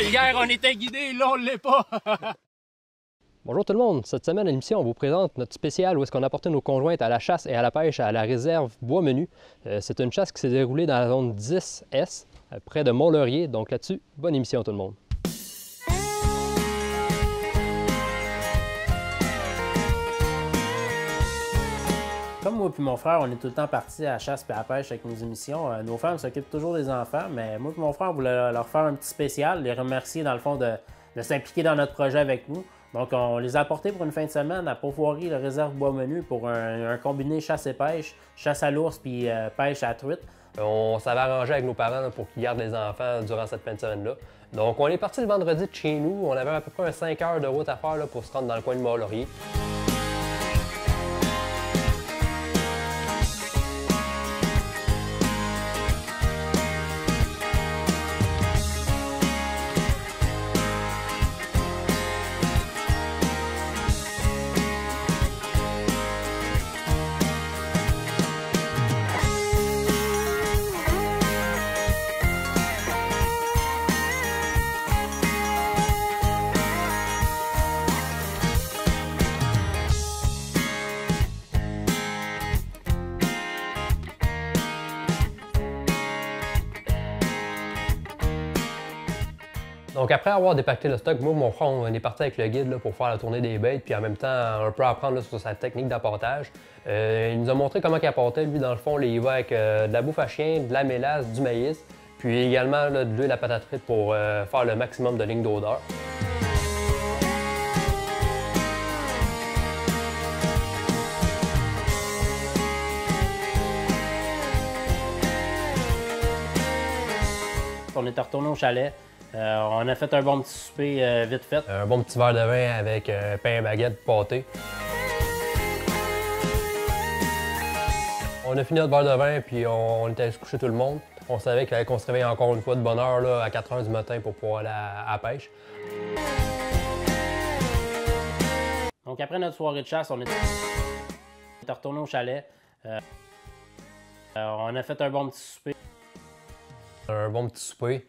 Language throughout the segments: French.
hier, on était guidés, là, on l'est pas. Bonjour tout le monde, cette semaine à l'émission, on vous présente notre spécial où est-ce qu'on a apporté nos conjointes à la chasse et à la pêche à la réserve Bois-Menu. C'est une chasse qui s'est déroulée dans la zone 10S, près de Mont-Laurier. Donc là-dessus, bonne émission tout le monde. Comme moi et mon frère, on est tout le temps partis à la chasse et à la pêche avec nos émissions. Nos femmes s'occupent toujours des enfants, mais moi et mon frère, on voulait leur faire un petit spécial, les remercier dans le fond de s'impliquer dans notre projet avec nous. Donc, on les a apportés pour une fin de semaine à Pau-Voirie, la réserve Bois-Menu, pour un combiné chasse et pêche, chasse à l'ours puis pêche à la truite. On s'avait arrangé avec nos parents là, pour qu'ils gardent les enfants durant cette fin de semaine-là. Donc, on est parti le vendredi de chez nous. On avait à peu près 5 heures de route à faire là, pour se rendre dans le coin de Mont-Laurier. Donc après avoir dépacté le stock, moi et mon frère, on est parti avec le guide là, pour faire la tournée des bêtes, puis en même temps un peu apprendre là, sur sa technique d'apportage. Il nous a montré comment il apportait. Lui, dans le fond, là, il va avec de la bouffe à chien, de la mélasse, du maïs, puis également là, de l'huile à patate frite pour faire le maximum de lignes d'odeur. On est retourné au chalet. On a fait un bon petit souper vite fait. Un bon petit verre de vin avec pain et baguette pâté. On a fini notre verre de vin puis on était allé se coucher tout le monde. On savait qu'il fallait qu'on se réveille encore une fois de bonne heure là, à 4 h du matin pour pouvoir aller à la pêche. Donc après notre soirée de chasse, on est retourné au chalet. On a fait un bon petit souper. Un bon petit souper.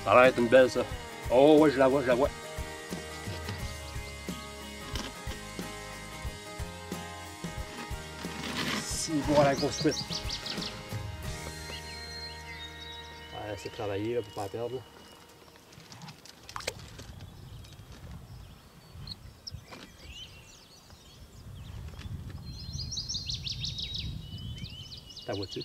Ça a l'air d'être une belle, ça. Oh, ouais, je la vois, je la vois. Si, voilà la grosse truite. Ouais, c'est travailler là, pour pas la perdre. Là. Ta vois-tu?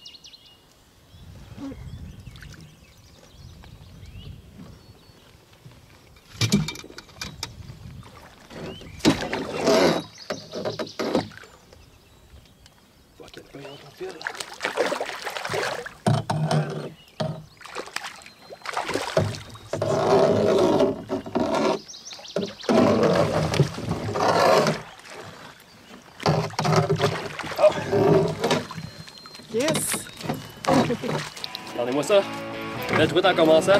Yes! Regardez-moi ça! Belle truite en commençant.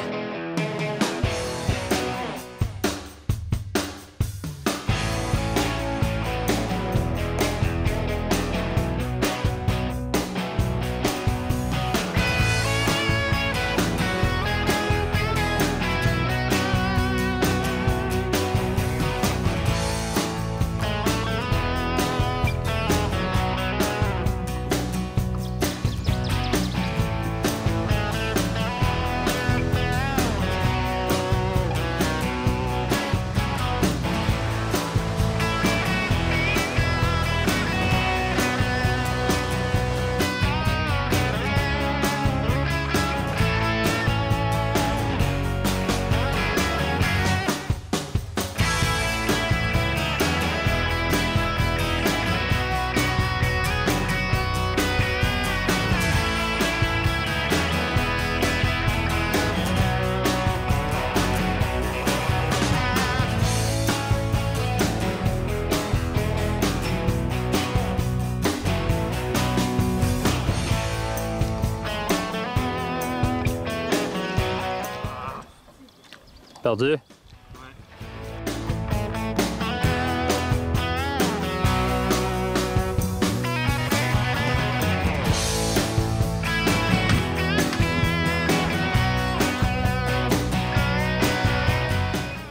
Perdu?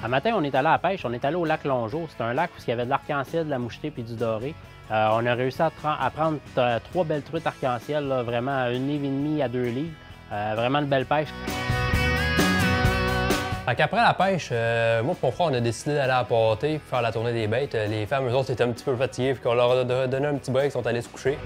Un matin, on est allé à la pêche, on est allé au lac Longeau. C'est un lac où il y avait de l'arc-en-ciel, de la mouchetée puis du doré. On a réussi à prendre 3 belles truites arc-en-ciel, vraiment à 1,5 livre à 2 livres. Vraiment de belle pêche. Après la pêche, moi et mon frère, on a décidé d'aller à Pâté pour faire la tournée des bêtes. Les femmes, eux autres, étaient un petit peu fatiguées, puis qu'on leur a donné un petit break, ils sont allés se coucher.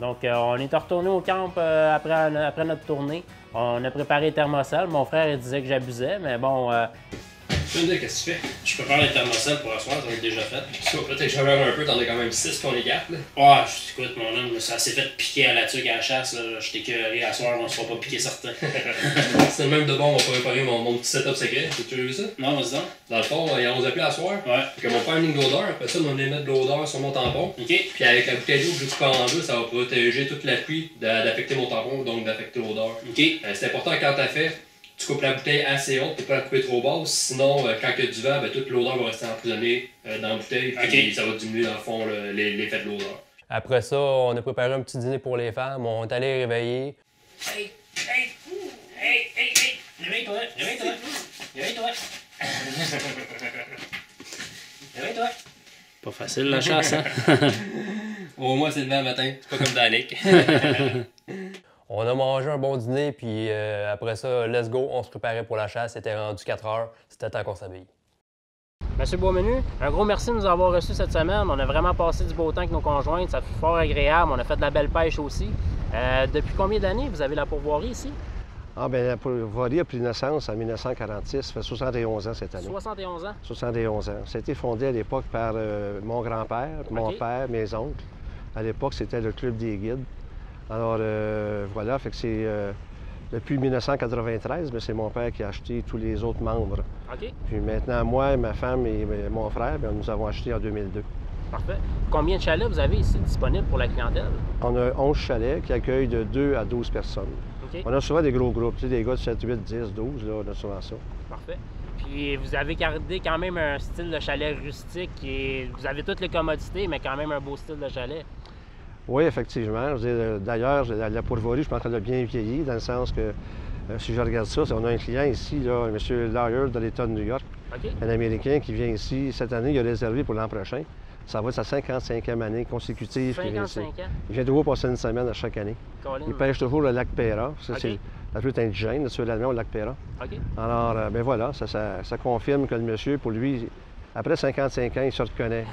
Donc, on est retourné au camp après notre tournée. On a préparé les thermoselles. Mon frère il disait que j'abusais, mais bon... Tu peux me dire qu'est-ce que tu fais? Je prépare les thermoselles pour asseoir, ça va être déjà fait. Là, t'es chaleur un peu, t'en as quand même 6 qu'on les garde. Ah, écoute, mon homme, ça s'est fait piquer à la tuque à la chasse. Je t'ai écœuré à soir, on se fera pas piquer certains. C'est le même de bon, on va préparer mon petit setup secret. Tu as vu ça? Non, vas-y donc. Dans le fond, ils ont appelé à soir. Ouais. Fait que mon père a une ligne d'odeur, après ça, on va mettre de l'odeur sur mon tampon. OK. Puis avec la bouteille d'eau que je coupe en deux, ça va protéger toute la pluie d'affecter mon tampon, donc d'affecter l'odeur. OK. C'est important quand t'as fait. Tu coupes la bouteille assez haute pour pas la couper trop basse, sinon quand il y a du vent, toute l'odeur va rester emprisonnée dans la bouteille et ça va diminuer dans le fond l'effet de l'odeur. Après ça, on a préparé un petit dîner pour les femmes, on est allé réveiller. Hey! Réveille-toi! Réveille-toi! Pas facile la chasse, hein? Au moins c'est le même matin, c'est pas comme Danick. On a mangé un bon dîner, puis après ça, let's go, on se préparait pour la chasse. C'était rendu 4 heures, c'était temps qu'on s'habille. Monsieur Beaumenu, un gros merci de nous avoir reçus cette semaine. On a vraiment passé du beau temps avec nos conjointes, ça fut fort agréable. On a fait de la belle pêche aussi. Depuis combien d'années vous avez la pourvoirie ici? Ah, bien, la pourvoirie a pris naissance en 1946, ça fait 71 ans cette année. 71 ans? 71 ans. Ça a été fondé à l'époque par mon grand-père, mon père, mes oncles. À l'époque, c'était le Club des guides. Alors, voilà, fait que c'est depuis 1993, mais c'est mon père qui a acheté tous les autres membres. OK. Puis maintenant, moi, ma femme et mon frère, bien, nous avons acheté en 2002. Parfait. Combien de chalets vous avez ici disponibles pour la clientèle? On a 11 chalets qui accueillent de 2 à 12 personnes. OK. On a souvent des gros groupes, tu sais, des gars de 7, 8, 10, 12, là, on a souvent ça. Parfait. Puis vous avez gardé quand même un style de chalet rustique et vous avez toutes les commodités, mais quand même un beau style de chalet. Oui, effectivement. D'ailleurs, la pourvoirie, je suis en train de bien vieillir, dans le sens que, si je regarde ça, on a un client ici, là, M. Lawyer de l'État de New York, un Américain qui vient ici. Cette année, il a réservé pour l'an prochain. Ça va être sa 55e année consécutive. 55 ans? Il vient toujours passer une semaine à chaque année. Colin. Il pêche toujours le lac Péra. Ça, c'est la truite indigène, naturellement, au lac Péra. OK. Alors, ben voilà, ça confirme que le monsieur, pour lui, après 55 ans, il se reconnaît.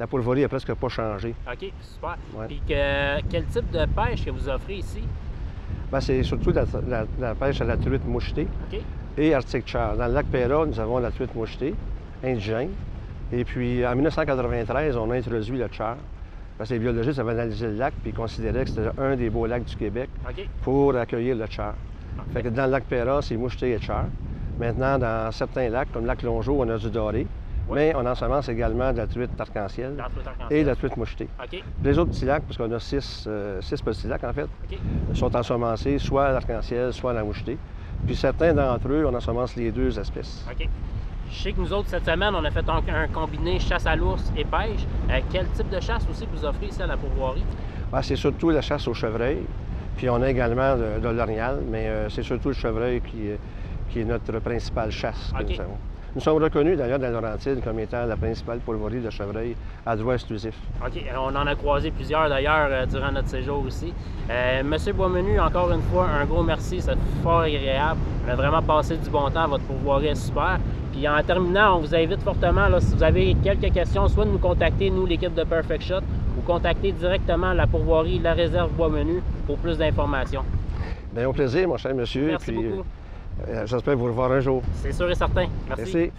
La pourvoirie n'a presque pas changé. OK, super. Ouais. Puis quel type de pêche que vous offrez ici? Ben, c'est surtout la pêche à la truite mouchetée OK. et Arctic char. Dans le lac Péra, nous avons la truite mouchetée, indigène. Et puis, en 1993, on a introduit le char. Parce que les biologistes avaient analysé le lac puis ils considéraient que c'était un des beaux lacs du Québec pour accueillir le char. Fait que dans le lac Péra, c'est moucheté et char. Maintenant, dans certains lacs, comme le lac Longeau, on a du doré. Mais on ensemence également de la truite arc-en-ciel et de la truite mouchetée. Les autres petits lacs, parce qu'on a 6 petits lacs en fait, sont ensemencés soit à l'arc-en-ciel, soit à la mouchetée. Puis certains d'entre eux, on ensemence les deux espèces. Je sais que nous autres, cette semaine, on a fait un combiné chasse à l'ours et pêche. Quel type de chasse aussi vous offrez ici à la pourvoirie? C'est surtout la chasse au chevreuil. Puis on a également de l'orignal, mais c'est surtout le chevreuil qui est notre principale chasse que nous avons. Nous sommes reconnus d'ailleurs dans Laurentides comme étant la principale pourvoirie de chevreuil à droit exclusif. OK. On en a croisé plusieurs d'ailleurs durant notre séjour aussi. Monsieur Beaumenu, encore une fois, un gros merci. Ça fait fort agréable. On a vraiment passé du bon temps. Votre pourvoirie est super. Puis en terminant, on vous invite fortement, là, si vous avez quelques questions, soit de nous contacter, nous, l'équipe de Perfect Shot, ou contacter directement la pourvoirie La Réserve Beaumenu pour plus d'informations. Bien, au plaisir, mon cher monsieur. Merci beaucoup. J'espère vous revoir un jour. C'est sûr et certain. Merci. Merci.